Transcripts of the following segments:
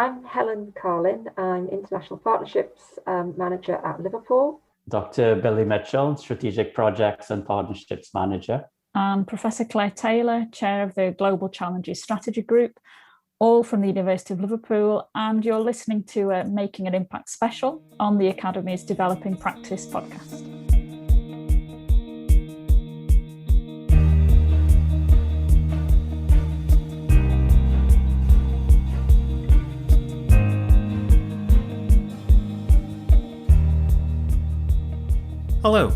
I'm Helen Carlin. I'm International Partnerships Manager at Liverpool. Dr. Billy Mitchell, Strategic Projects and Partnerships Manager. And Professor Claire Taylor, Chair of the Global Challenges Strategy Group, all from the University of Liverpool. And you're listening to Making an Impact special on the Academy's Developing Practice podcast. Hello.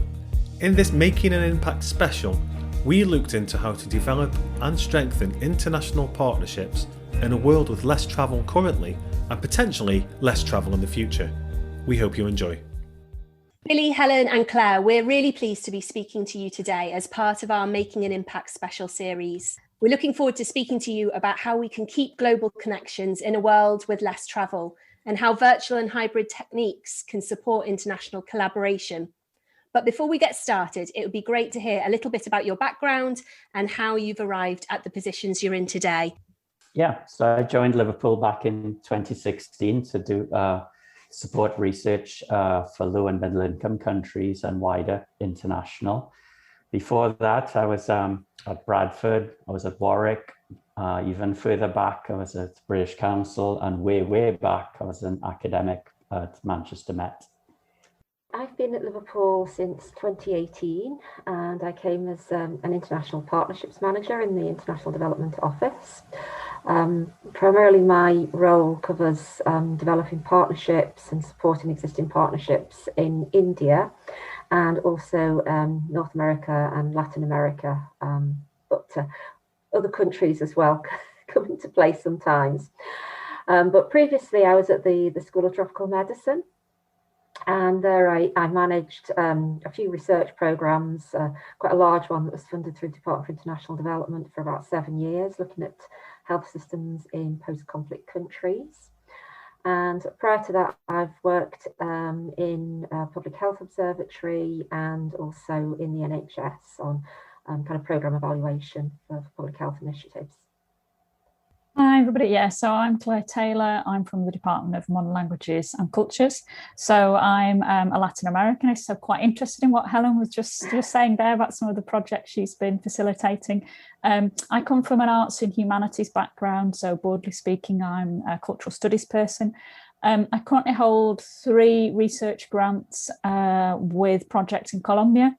In this Making an Impact special, we looked into how to develop and strengthen international partnerships in a world with less travel currently and potentially less travel in the future. We hope you enjoy. Billy, Helen and Claire, we're really pleased to be speaking to you today as part of our Making an Impact special series. We're looking forward to speaking to you about how we can keep global connections in a world with less travel and how virtual and hybrid techniques can support international collaboration. But before we get started, it would be great to hear a little bit about your background and how you've arrived at the positions you're in today. Yeah, so I joined Liverpool back in 2016 to do support research for low and middle income countries and wider international. Before that, I was at Bradford, I was at Warwick, even further back, I was at British Council, and way back, I was an academic at Manchester Met. I've been at Liverpool since 2018 and I came as an International Partnerships Manager in the International Development Office. Primarily my role covers developing partnerships and supporting existing partnerships in India and also North America and Latin America, but other countries as well come into play sometimes. But previously I was at the School of Tropical Medicine. And there I managed a few research programs, quite a large one that was funded through the Department for International Development for about 7 years, looking at health systems in post-conflict countries. And prior to that, I've worked in Public Health Observatory and also in the NHS on kind of programme evaluation for public health initiatives. Hi everybody, so I'm Claire Taylor, I'm from the Department of Modern Languages and Cultures. So I'm a Latin Americanist, so quite interested in what Helen was just saying there about some of the projects she's been facilitating. I come from an arts and humanities background, so broadly speaking, I'm a cultural studies person. I currently hold 3 research grants with projects in Colombia.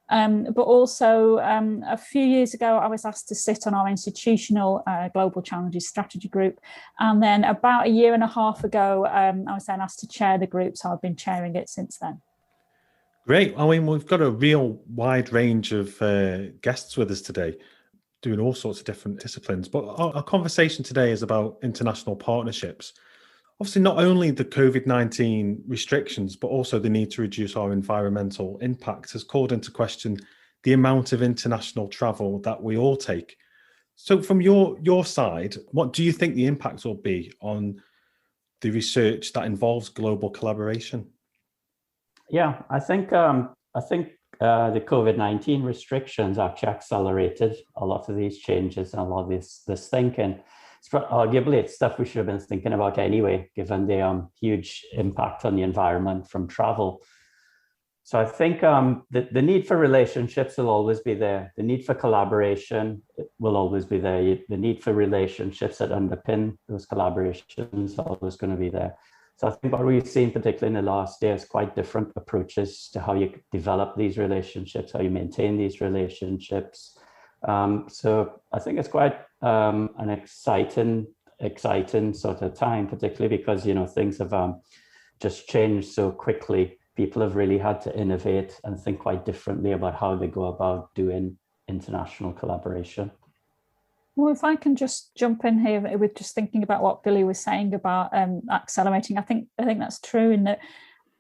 But also a few years ago, I was asked to sit on our institutional Global Challenges Strategy Group. And then about a year and a half ago, I was then asked to chair the group. So I've been chairing it since then. Great. I mean, we've got a real wide range of guests with us today, doing all sorts of different disciplines. But our conversation today is about international partnerships. Obviously, not only the COVID-19 restrictions, but also the need to reduce our environmental impact has called into question the amount of international travel that we all take. So from your side, what do you think the impact will be on the research that involves global collaboration? Yeah, I think the COVID-19 restrictions actually accelerated a lot of these changes and a lot of this thinking. Arguably, it's stuff we should have been thinking about anyway, given the huge impact on the environment from travel. So I think the need for relationships will always be there. The need for collaboration will always be there. The need for relationships that underpin those collaborations are always going to be there. So I think what we've seen, particularly in the last year, is quite different approaches to how you develop these relationships, how you maintain these relationships. So I think it's quite an exciting sort of time, particularly because, things have just changed so quickly. People have really had to innovate and think quite differently about how they go about doing international collaboration. Well, if I can just jump in here with just thinking about what Billy was saying about accelerating, I think that's true in that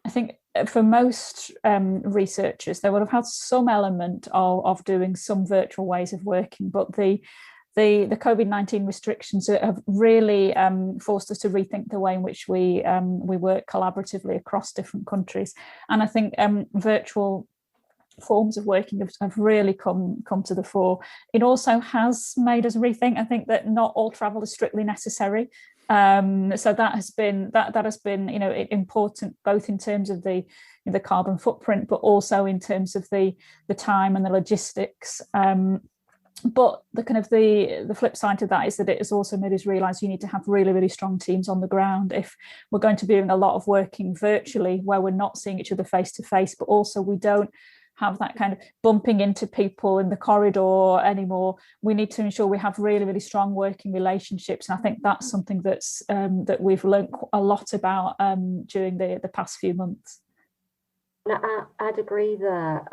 I think for most researchers, they would have had some element of doing some virtual ways of working, but the COVID-19 restrictions have really forced us to rethink the way in which we work collaboratively across different countries. And I think virtual forms of working have really come to the fore. It also has made us rethink, I think, that not all travel is strictly necessary. So that has been important, both in terms of the carbon footprint, but also in terms of the time and the logistics. But the flip side to that is that it has also made us realise you need to have really, really strong teams on the ground if we're going to be doing a lot of working virtually, where we're not seeing each other face to face, but also we don't have that kind of bumping into people in the corridor anymore. We need to ensure we have really, really strong working relationships. And I think that's something that we've learned a lot about during the past few months. I'd agree there.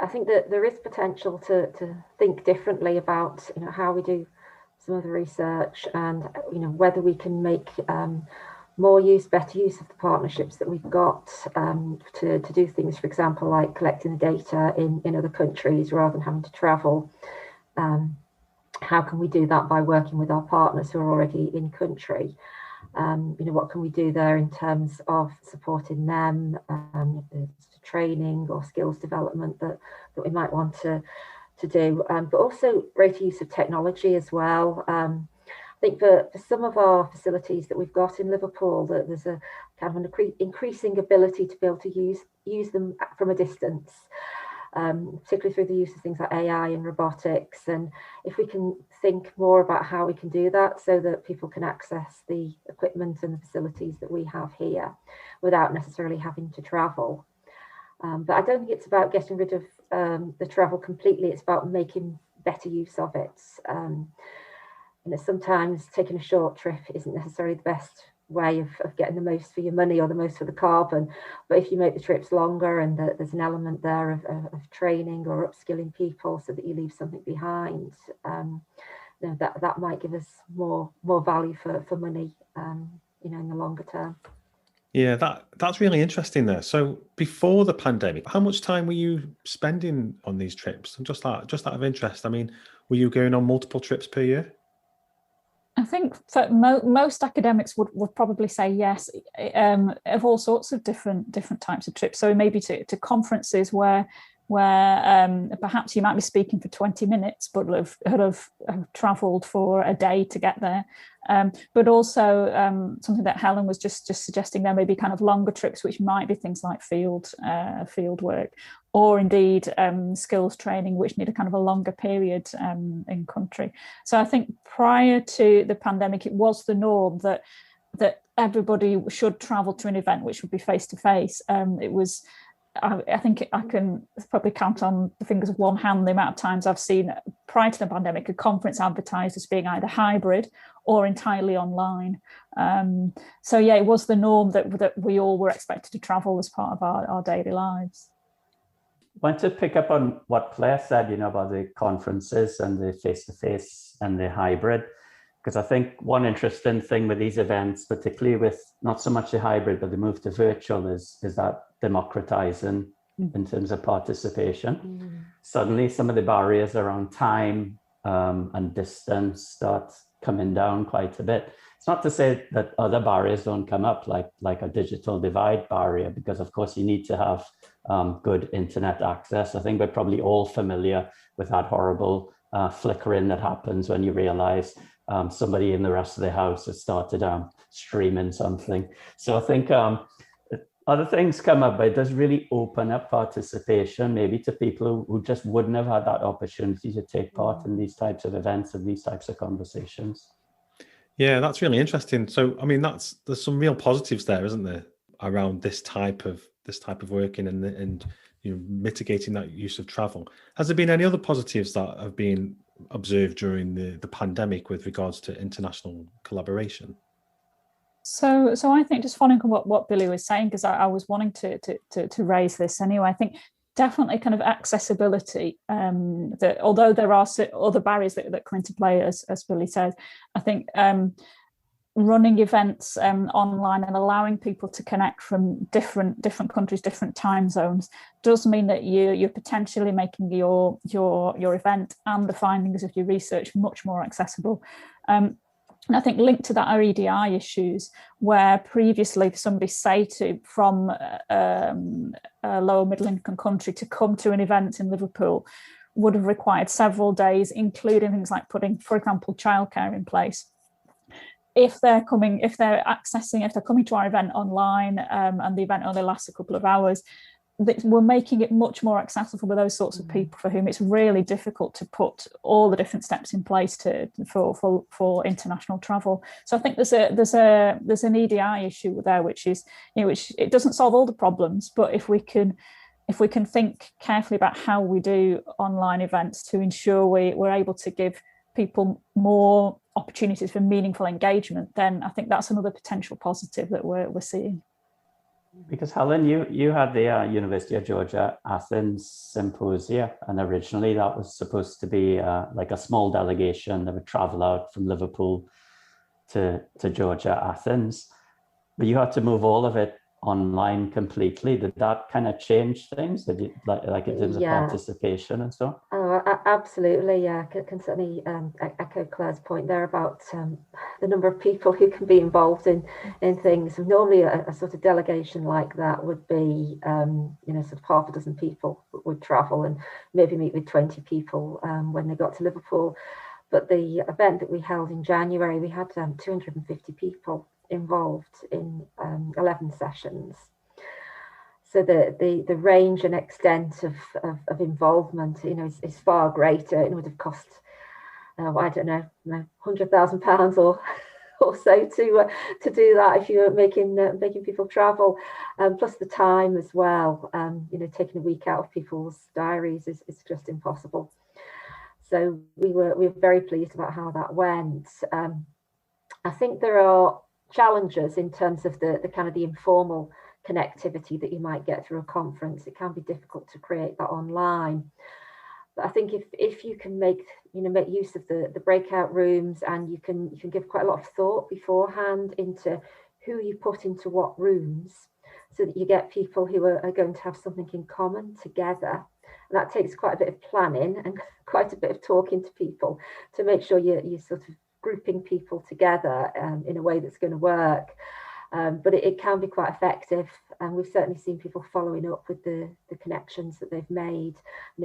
I think that there is potential to think differently about how we do some of the research, and whether we can make better use of the partnerships that we've got to do things, for example, like collecting the data in other countries rather than having to travel. How can we do that by working with our partners who are already in country? What can we do there in terms of supporting them, training or skills development that we might want to do, but also greater use of technology as well. I think for some of our facilities that we've got in Liverpool, that there's a kind of an increasing ability to be able to use them from a distance, particularly through the use of things like AI and robotics. And if we can think more about how we can do that so that people can access the equipment and the facilities that we have here without necessarily having to travel. But I don't think it's about getting rid of the travel completely. It's about making better use of it. Sometimes taking a short trip isn't necessarily the best way of getting the most for your money or the most for the carbon. But if you make the trips longer and there's an element there of training or upskilling people so that you leave something behind, that might give us more value for money, in the longer term. Yeah, that's really interesting there. So before the pandemic, how much time were you spending on these trips? And just out of interest, I mean, were you going on multiple trips per year? I think for most academics would probably say yes, of all sorts of different types of trips. So maybe to conferences where perhaps you might be speaking for 20 minutes, but have travelled for a day to get there. But also something that Helen was just suggesting there, maybe kind of longer trips, which might be things like field work, or indeed skills training, which need a kind of a longer period in country. So I think prior to the pandemic, it was the norm that everybody should travel to an event which would be face to face. It was. I think I can probably count on the fingers of one hand the amount of times I've seen prior to the pandemic a conference advertised as being either hybrid or entirely online. So yeah, it was the norm that we all were expected to travel as part of our daily lives. I want to pick up on what Claire said, about the conferences and the face-to-face and the hybrid, because I think one interesting thing with these events, particularly with not so much the hybrid, but the move to virtual, is that democratizing in terms of participation. Suddenly some of the barriers around time and distance start coming down quite a bit. It's not to say that other barriers don't come up, like a digital divide barrier, because of course you need to have good internet access. I think we're probably all familiar with that horrible flickering that happens when you realize somebody in the rest of the house has started streaming something. So I think other things come up, but it does really open up participation, maybe to people who just wouldn't have had that opportunity to take part in these types of events and these types of conversations. Yeah, that's really interesting. So, I mean, there's some real positives there, isn't there, around this type of working and mitigating that use of travel. Has there been any other positives that have been observed during the pandemic with regards to international collaboration? So I think, just following on what Billy was saying, because I was wanting to raise this anyway, I think definitely kind of accessibility, that although there are other barriers that come into play, as Billy said, I think running events online and allowing people to connect from different countries, different time zones, does mean that you're potentially making your event and the findings of your research much more accessible. And I think linked to that are EDI issues, where previously somebody from a lower middle income country to come to an event in Liverpool would have required several days, including things like putting, for example, childcare in place. if they're coming to our event online, and the event only lasts a couple of hours, we're making it much more accessible for those sorts of people for whom it's really difficult to put all the different steps in place for international travel. So I think there's an EDI issue there, which is, which it doesn't solve all the problems, but if we can think carefully about how we do online events to ensure we're able to give people more opportunities for meaningful engagement, then I think that's another potential positive that we're seeing. Because Helen, you had the University of Georgia Athens Symposia, and originally that was supposed to be like a small delegation that would travel out from Liverpool to Georgia Athens, but you had to move all of it online completely. Did that kind of change things? Did you, like in terms of participation and so on? Oh, absolutely, yeah. Can certainly echo Claire's point there about the number of people who can be involved in things. Normally a sort of delegation like that would be sort of half a dozen people would travel and maybe meet with 20 people when they got to Liverpool. But the event that we held in January, we had 250 people involved in 11 sessions. So the range and extent of involvement, is far greater. It would have cost, I don't know, £100,000 or so to do that if you were making people travel, plus the time as well. Taking a week out of people's diaries is just impossible. So we were very pleased about how that went. I think there are challenges in terms of the kind of the informal connectivity that you might get through a conference. It can be difficult to create that online, but I think if you can make use of the breakout rooms, and you can give quite a lot of thought beforehand into who you put into what rooms, so that you get people who are going to have something in common together. And that takes quite a bit of planning and quite a bit of talking to people to make sure you sort of grouping people together in a way that's going to work, but it can be quite effective, and we've certainly seen people following up with the connections that they've made,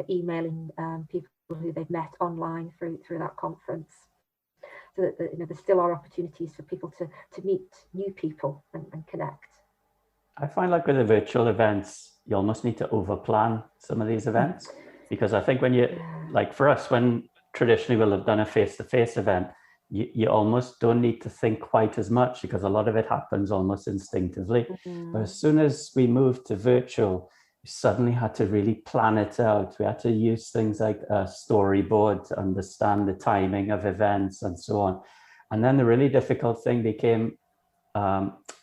emailing people who they've met online through that conference, so that there still are opportunities for people to meet new people and connect. I find like with the virtual events, you almost need to overplan some of these events, because I think when you, like for us, when traditionally we'll have done a face-to-face event, you almost don't need to think quite as much, because a lot of it happens almost instinctively. But as soon as we moved to virtual, we suddenly had to really plan it out. We had to use things like a storyboard to understand the timing of events and so on. And then the really difficult thing became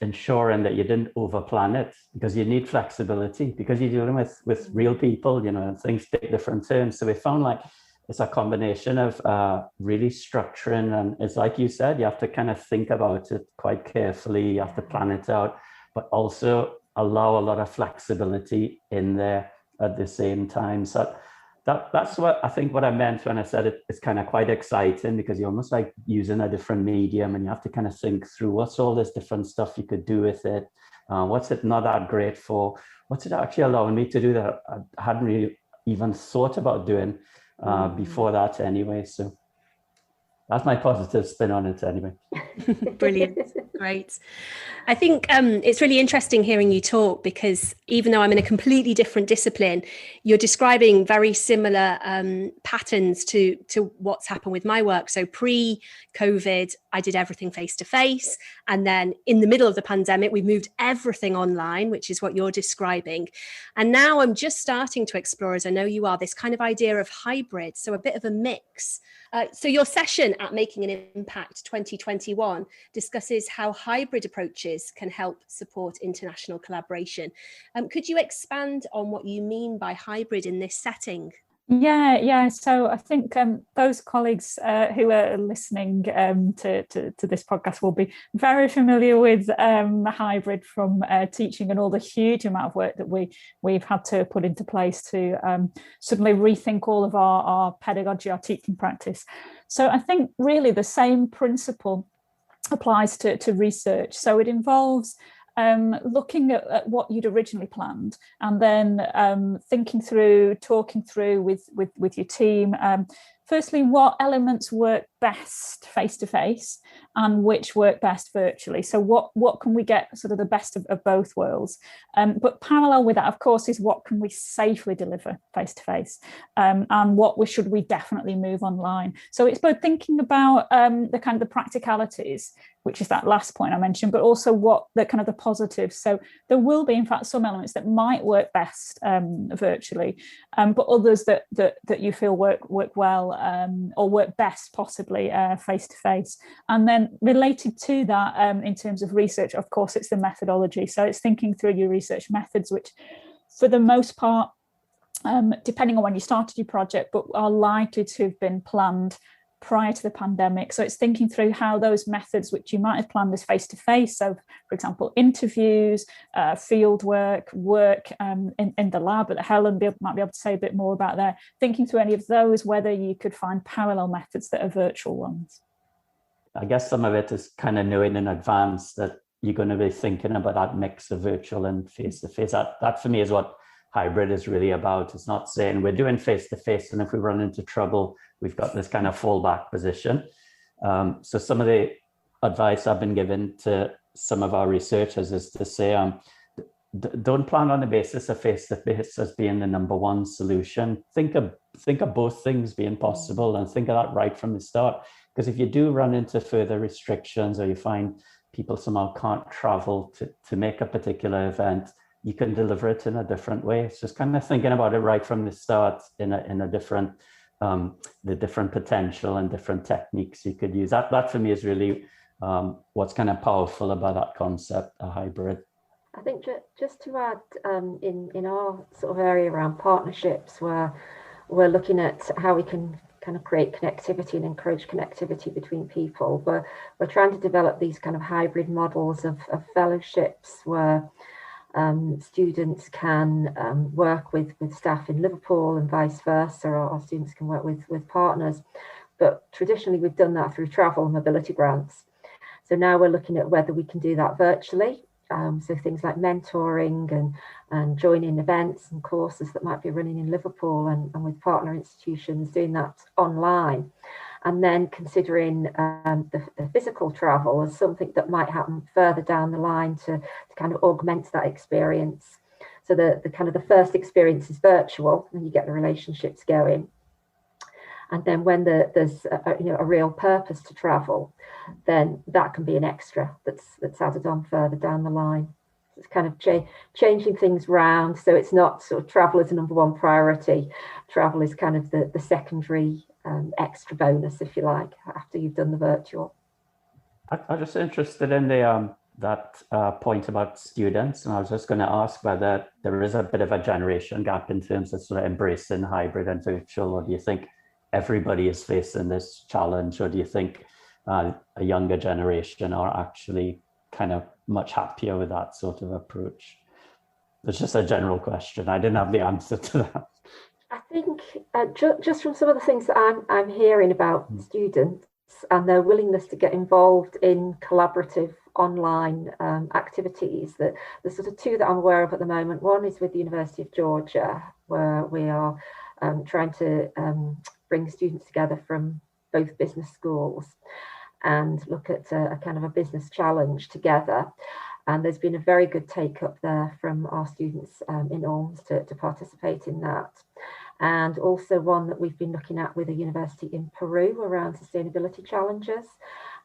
ensuring that you didn't overplan it, because you need flexibility, because you're dealing with real people, things take different turns. So we found like it's a combination of really structuring, and it's like you said, you have to kind of think about it quite carefully, you have to plan it out, but also allow a lot of flexibility in there at the same time. So that's what I think what I meant when I said it's kind of quite exciting, because you're almost like using a different medium, and you have to kind of think through what's all this different stuff you could do with it. What's it not that great for? What's it actually allowing me to do that I hadn't really even thought about doing before that anyway. So that's my positive spin on it anyway. Brilliant. Great. I think it's really interesting hearing you talk, because even though I'm in a completely different discipline, you're describing very similar patterns to what's happened with my work. So pre-COVID, I did everything face-to-face. And then in the middle of the pandemic, we moved everything online, which is what you're describing. And now I'm just starting to explore, as I know you are, this kind of idea of hybrid. So a bit of a mix. So your session at Making an Impact 2021 discusses how hybrid approaches can help support international collaboration. Could you expand on what you mean by hybrid in this setting? Yeah. So I think those colleagues who are listening to this podcast will be very familiar with hybrid from teaching, and all the huge amount of work that we've had to put into place to suddenly rethink all of our pedagogy, our teaching practice. So I think really the same principle applies to research. So it involves looking at what you'd originally planned, and then thinking through, talking through with your team, firstly, what elements work best face-to-face and which work best virtually. So what can we get sort of the best of both worlds? But parallel with that, of course, is what can we safely deliver face-to-face, and what should we definitely move online. So it's both thinking about the kind of the practicalities, which is that last point I mentioned, but also what the kind of the positives. So there will be, in fact, some elements that might work best virtually, but others that you feel work well or work best possibly face-to-face. And then related to that, in terms of research, of course, it's the methodology. So it's thinking through your research methods, which for the most part, depending on when you started your project, but are likely to have been planned prior to the pandemic. So it's thinking through how those methods, which you might have planned as face-to-face, so for example, interviews, field work in the lab, but Helen might be able to say a bit more about that, thinking through any of those, whether you could find parallel methods that are virtual ones. I guess some of it is kind of knowing in advance that you're going to be thinking about that mix of virtual and face-to-face. That for me is what hybrid is really about. It's not saying we're doing face-to-face and if we run into trouble, we've got this kind of fallback position. So some of the advice I've been given to some of our researchers is to say, don't plan on the basis of face-to-face as being the number one solution. Think of both things being possible and think of that right from the start. Because if you do run into further restrictions or you find people somehow can't travel to make a particular event, you can deliver it in a different way. It's just kind of thinking about it right from the start in a different, the different potential and different techniques you could use. That for me is really what's kind of powerful about that concept, a hybrid. I think just to add, in our sort of area around partnerships, where we're looking at how we can kind of create connectivity and encourage connectivity between people. We're trying to develop these kind of hybrid models of fellowships where students can work with staff in Liverpool and vice versa, or our students can work with partners. But traditionally, we've done that through travel and mobility grants. So now we're looking at whether we can do that virtually. So things like mentoring and joining events and courses that might be running in Liverpool and with partner institutions, doing that online. And then considering the physical travel as something that might happen further down the line to kind of augment that experience. So the kind of the first experience is virtual and you get the relationships going. And then when there's a real purpose to travel, then that can be an extra that's added on further down the line. It's kind of changing things round. So it's not sort of travel is the number one priority. Travel is kind of the secondary extra bonus, if you like, after you've done the virtual. I'm just interested in the that point about students, and I was just going to ask whether there is a bit of a generation gap in terms of sort of embracing hybrid and virtual, or do you think everybody is facing this challenge, or do you think a younger generation are actually kind of much happier with that sort of approach? It's just a general question. I didn't have the answer to that. I think just from some of the things that I'm hearing about students and their willingness to get involved in collaborative online activities, that there's sort of two that I'm aware of at the moment. One is with the University of Georgia, where we are trying to bring students together from both business schools and look at a kind of a business challenge together. And there's been a very good take up there from our students in INORMS to participate in that. And also one that we've been looking at with a university in Peru around sustainability challenges,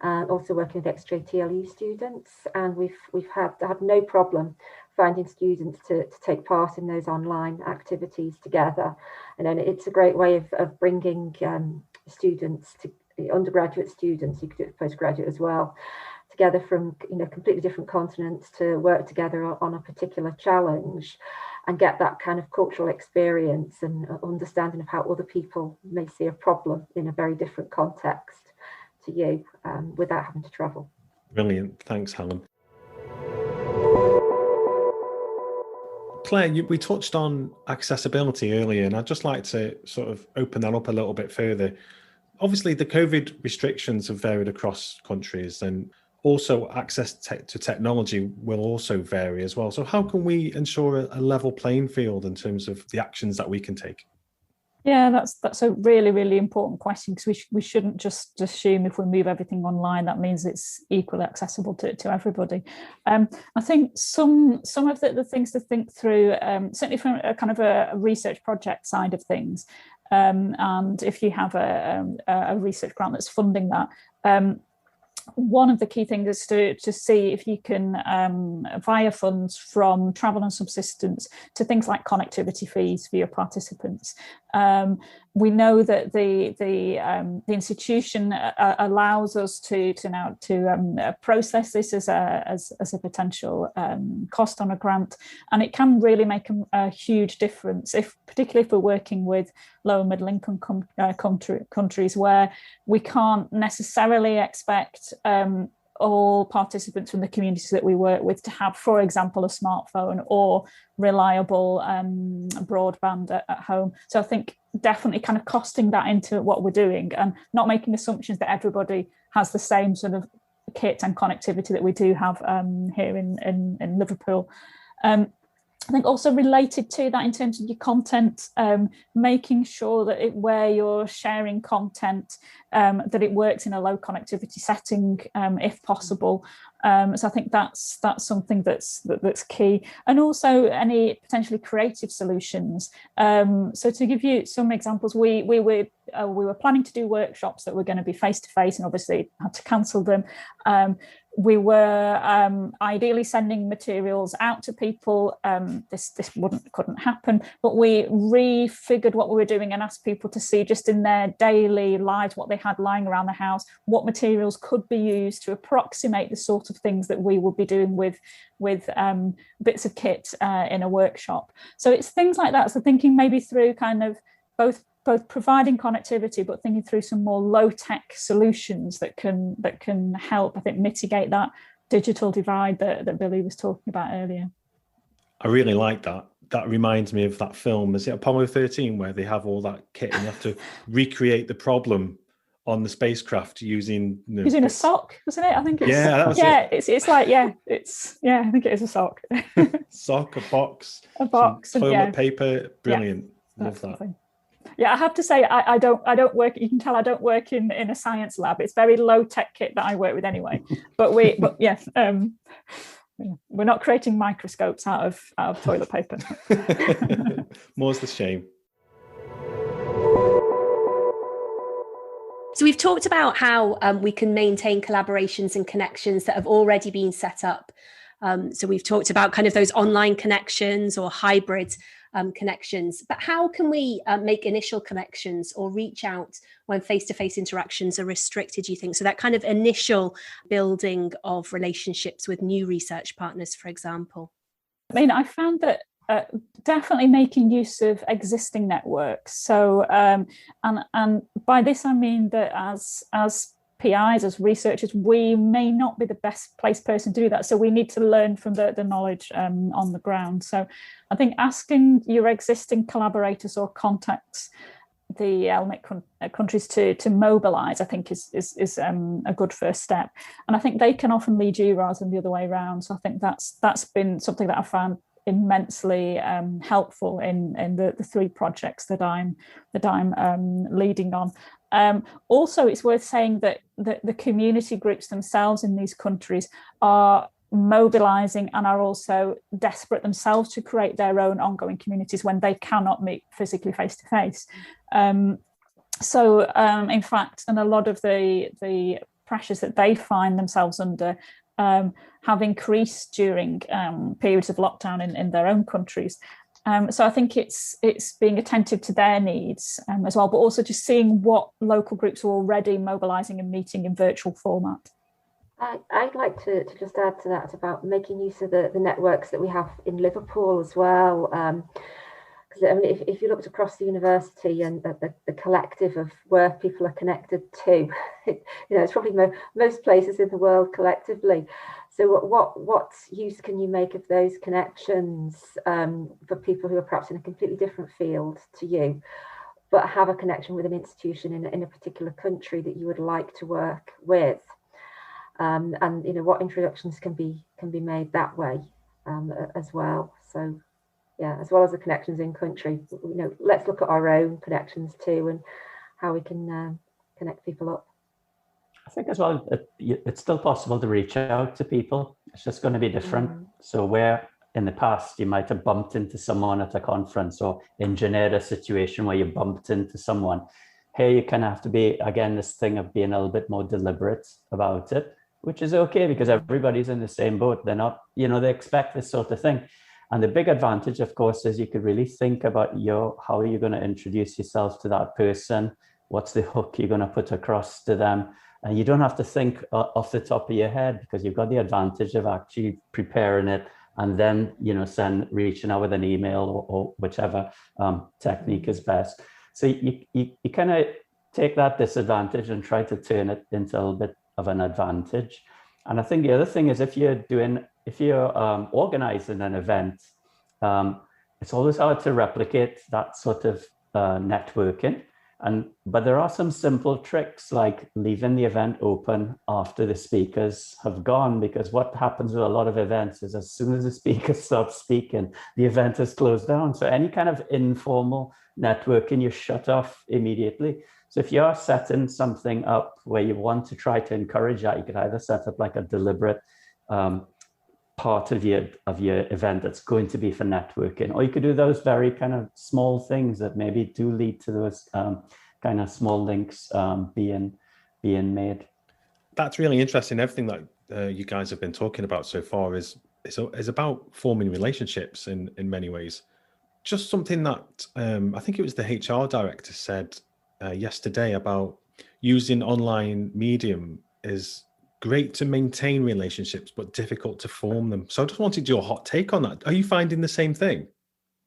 and also working with XJTLU students. And we've had no problem finding students to take part in those online activities together. And then it's a great way of bringing students, undergraduate students, you could do it postgraduate as well, together from completely different continents to work together on a particular challenge and get that kind of cultural experience and understanding of how other people may see a problem in a very different context to you without having to travel. Brilliant. Thanks, Helen. Claire, we touched on accessibility earlier, and I'd just like to sort of open that up a little bit further. Obviously, the COVID restrictions have varied across countries, and also access to technology will also vary as well. So how can we ensure a level playing field in terms of the actions that we can take? Yeah, that's a really, really important question, because we shouldn't just assume if we move everything online that means it's equally accessible to everybody. I think some of the things to think through, certainly from a kind of a research project side of things, and if you have a research grant that's funding that, one of the key things is to see if you can, via funds from travel and subsistence to things like connectivity fees for your participants. We know that the institution allows us to now process this as a potential cost on a grant, and it can really make a huge difference, particularly if we're working with low and middle income countries where we can't necessarily expect all participants from the communities that we work with to have, for example, a smartphone or reliable broadband at home. So I think definitely kind of costing that into what we're doing and not making assumptions that everybody has the same sort of kit and connectivity that we do have here in Liverpool. I think also related to that in terms of your content, making sure that where you're sharing content, that it works in a low connectivity setting, if possible. So I think that's something that's key, and also any potentially creative solutions. So to give you some examples, we were planning to do workshops that were going to be face to face, and obviously had to cancel them. We were ideally sending materials out to people. This couldn't happen, but we refigured what we were doing and asked people to see just in their daily lives what they had lying around the house, what materials could be used to approximate the sort of things that we would be doing with bits of kit in a workshop. So it's things like that. So thinking maybe through kind of both providing connectivity, but thinking through some more low-tech solutions that can help, I think, mitigate that digital divide that Billy was talking about earlier. I really like that. That reminds me of that film, is it Apollo 13, where they have all that kit and you have to recreate the problem on the spacecraft using a sock, wasn't it? I think it's that was it. It's like I think it is a sock. Sock, a box, toilet paper. Brilliant. Love that. Something. Yeah, I have to say I don't work. You can tell I don't work in a science lab. It's very low tech kit that I work with anyway. But we're not creating microscopes out of toilet paper. More's the shame. So we've talked about how we can maintain collaborations and connections that have already been set up. So we've talked about kind of those online connections or hybrid connections, but how can we make initial connections or reach out when face-to-face interactions are restricted, do you think? So that kind of initial building of relationships with new research partners, for example. I mean, I found that definitely making use of existing networks. So, and by this I mean that as PIs, as researchers, we may not be the best placed person to do that. So we need to learn from the knowledge on the ground. So I think asking your existing collaborators or contacts, the LMIC countries to mobilise, I think is a good first step. And I think they can often lead you rather than the other way around. So I think that's been something that I found immensely helpful in the three projects that I'm leading on. Also, it's worth saying that the community groups themselves in these countries are mobilising and are also desperate themselves to create their own ongoing communities when they cannot meet physically face to face. So in fact, and a lot of the pressures that they find themselves under have increased during periods of lockdown in their own countries. So I think it's being attentive to their needs as well, but also just seeing what local groups are already mobilising and meeting in virtual format. I'd like to just add to that about making use of the networks that we have in Liverpool as well. Because I mean, if you looked across the university and the collective of where people are connected to, it's probably most places in the world collectively. So what use can you make of those connections for people who are perhaps in a completely different field to you, but have a connection with an institution in a particular country that you would like to work with? And what introductions can be made that way as well. So yeah, as well as the connections in country, let's look at our own connections too and how we can connect people up. I think as well, it's still possible to reach out to people. It's just going to be different. So where in the past you might have bumped into someone at a conference or engineered a situation where you bumped into someone, here you kind of have to be, again, this thing of being a little bit more deliberate about it, which is okay because everybody's in the same boat. They're not, they expect this sort of thing. And the big advantage, of course, is you could really think about how are you going to introduce yourself to that person? What's the hook you're going to put across to them? And you don't have to think off the top of your head because you've got the advantage of actually preparing it and then, reaching out with an email or whichever technique is best. So you kind of take that disadvantage and try to turn it into a little bit of an advantage. And I think the other thing is if you're organizing an event, it's always hard to replicate that sort of networking. But there are some simple tricks like leaving the event open after the speakers have gone, because what happens with a lot of events is as soon as the speaker stops speaking, the event is closed down. So any kind of informal networking, you shut off immediately. So if you're setting something up where you want to try to encourage that, you could either set up like a deliberate part of your event that's going to be for networking, or you could do those very kind of small things that maybe do lead to those kind of small links being made. That's really interesting. Everything that you guys have been talking about so far is about forming relationships in many ways. Just something that I think it was the HR director said yesterday about using online medium is great to maintain relationships, but difficult to form them. So I just wanted your hot take on that. Are you finding the same thing?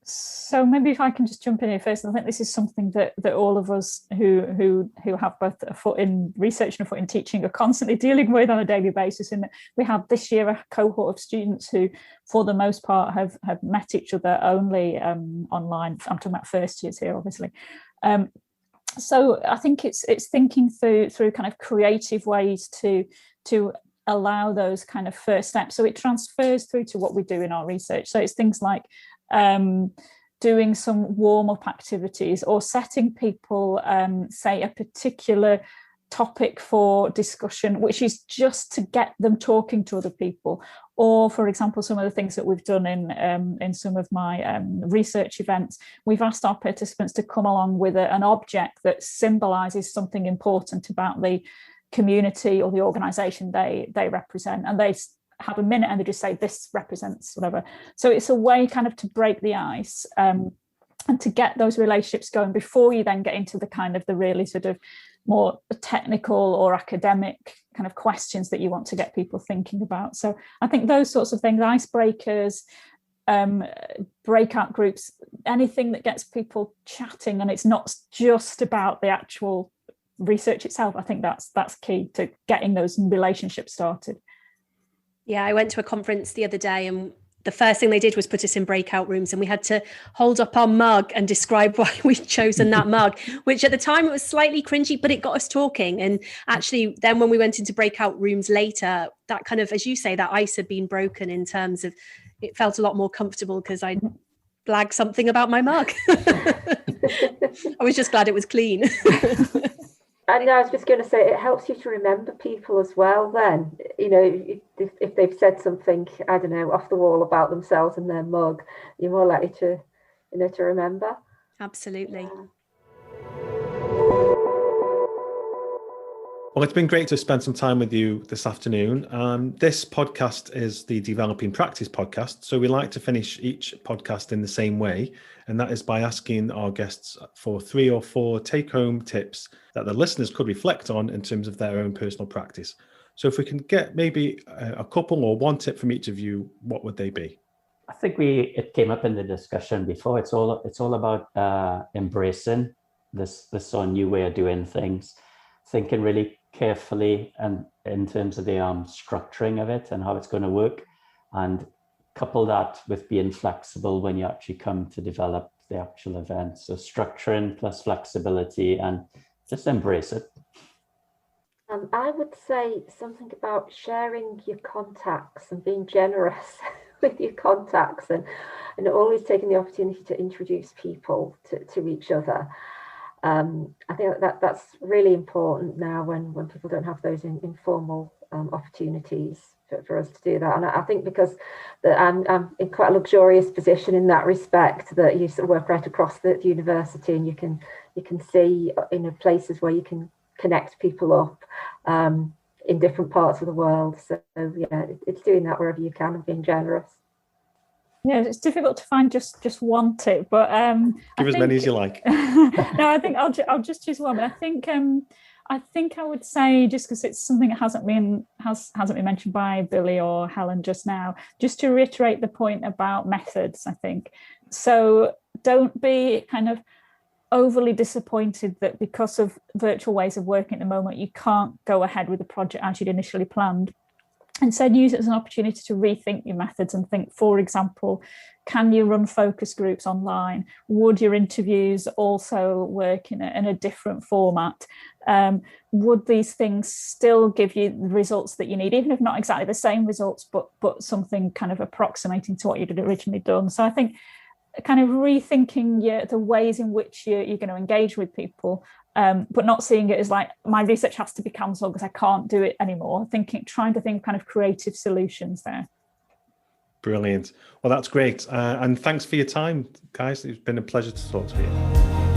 So maybe if I can just jump in here first, I think this is something that all of us who have both a foot in research and a foot in teaching are constantly dealing with on a daily basis. And we have this year a cohort of students who, for the most part, have met each other only online. I'm talking about first years here, obviously. So I think it's thinking through kind of creative ways to allow those kind of first steps. So it transfers through to what we do in our research. So it's things like doing some warm-up activities or setting people, say, a particular topic for discussion, which is just to get them talking to other people. Or, for example, some of the things that we've done in some of my research events, we've asked our participants to come along with an object that symbolises something important about the community or the organisation they represent, and they have a minute and they just say this represents whatever. So it's a way kind of to break the ice and to get those relationships going before you then get into the kind of the really sort of more technical or academic kind of questions that you want to get people thinking about. So I think those sorts of things, icebreakers, breakout groups, anything that gets people chatting and it's not just about the actual research itself, I think that's key to getting those relationships started. Yeah, I went to a conference the other day and the first thing they did was put us in breakout rooms and we had to hold up our mug and describe why we'd chosen that mug, which at the time it was slightly cringy, but it got us talking. And actually then when we went into breakout rooms later, that kind of, as you say, that ice had been broken in terms of it felt a lot more comfortable because I blagged something about my mug. I was just glad it was clean. And I was just going to say, it helps you to remember people as well then. If they've said something, I don't know, off the wall about themselves and their mug, you're more likely to remember. Absolutely. Yeah. Well, it's been great to spend some time with you this afternoon. This podcast is the Developing Practice podcast. So we like to finish each podcast in the same way. And that is by asking our guests for 3 or 4 take-home tips that the listeners could reflect on in terms of their own personal practice. So if we can get maybe a couple or one tip from each of you, what would they be? I think it came up in the discussion before. It's all about embracing this new way of doing things, thinking really carefully and in terms of the structuring of it and how it's going to work, and couple that with being flexible when you actually come to develop the actual event. So structuring plus flexibility, and just embrace it. I would say something about sharing your contacts and being generous with your contacts, and always taking the opportunity to introduce people to each other. I think that's really important now when people don't have those informal opportunities for us to do that. And I think because I'm in quite a luxurious position in that respect, that you sort of work right across the university, and you can see places where you can connect people up in different parts of the world. So yeah, it's doing that wherever you can and being generous. Yeah, it's difficult to find just one tip, but give as many as you like. No, I think I'll just choose one. But I think I would say, just because it's something that hasn't been mentioned by Billy or Helen just now, just to reiterate the point about methods. I think so. Don't be kind of overly disappointed that because of virtual ways of working at the moment, you can't go ahead with the project as you'd initially planned. Instead, use it as an opportunity to rethink your methods and think, for example, can you run focus groups online? Would your interviews also work in a different format? Would these things still give you the results that you need, even if not exactly the same results, but something kind of approximating to what you'd originally done? So I think kind of rethinking the ways in which you're going to engage with people, but not seeing it as like, my research has to be cancelled because I can't do it anymore. Trying to think kind of creative solutions there. Brilliant. Well, that's great. And thanks for your time, guys. It's been a pleasure to talk to you.